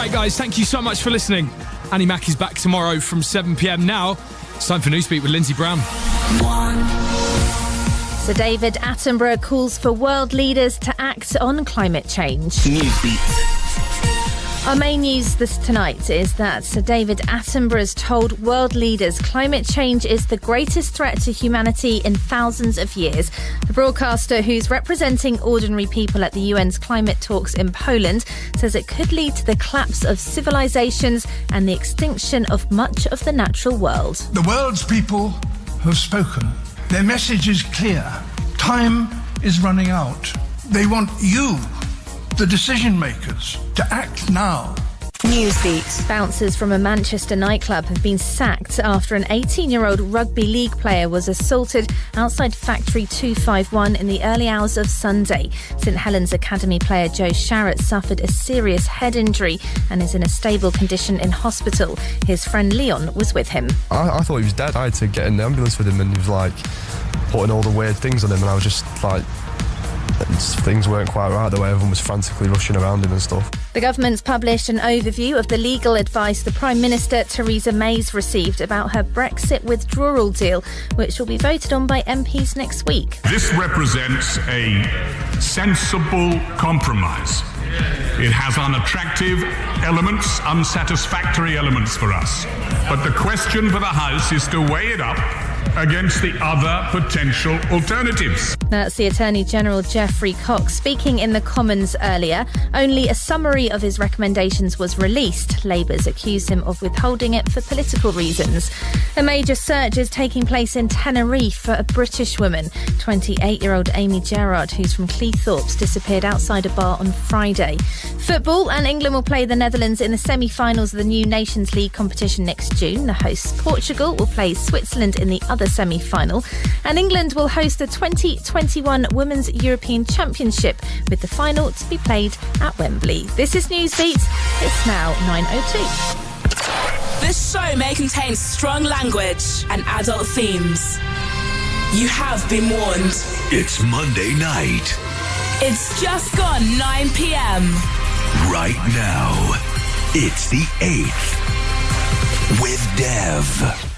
right, guys, thank you so much for listening. Annie Mac is back tomorrow from 7 p.m. Now, it's time for Newsbeat with Lindsay Brown. Sir David Attenborough calls for world leaders to act on climate change. Newsbeat. Our main news tonight is that Sir David Attenborough has told world leaders climate change is the greatest threat to humanity in thousands of years. The broadcaster, who's representing ordinary people at the UN's climate talks in Poland, says it could lead to the collapse of civilizations and the extinction of much of the natural world. The world's people have spoken. Their message is clear. Time is running out. They want you, the decision makers, to act now. Newsbeat. Bouncers from a Manchester nightclub have been sacked after an 18-year-old rugby league player was assaulted outside Factory 251 in the early hours of Sunday. St Helens Academy player Joe Sharratt suffered a serious head injury and is in a stable condition in hospital. His friend Leon was with him. I thought he was dead. I had to get in the ambulance with him and he was like putting all the weird things on him and I was just like, things weren't quite right the way everyone was frantically rushing around him and stuff. The government's published an overview of the legal advice the Prime Minister Theresa May's received about her Brexit withdrawal deal, which will be voted on by MPs next week. This represents a sensible compromise. It has unattractive elements, unsatisfactory elements for us. But the question for the House is to weigh it up against the other potential alternatives. That's the Attorney General Geoffrey Cox speaking in the Commons earlier. Only a summary of his recommendations was released. Labour's accused him of withholding it for political reasons. A major search is taking place in Tenerife for a British woman. 28-year-old Amy Gerrard, who's from Cleethorpes, disappeared outside a bar on Friday. Football, and England will play the Netherlands in the semi-finals of the new Nations League competition next June. The hosts Portugal will play Switzerland in the other semi-final, and England will host the 2021 Women's European Championship, with the final to be played at Wembley. This is Newsbeat. It's now 9:02. This show may contain strong language and adult themes. You have been warned. It's Monday night. It's just gone 9 p.m. Right now, it's the 8th with Dev.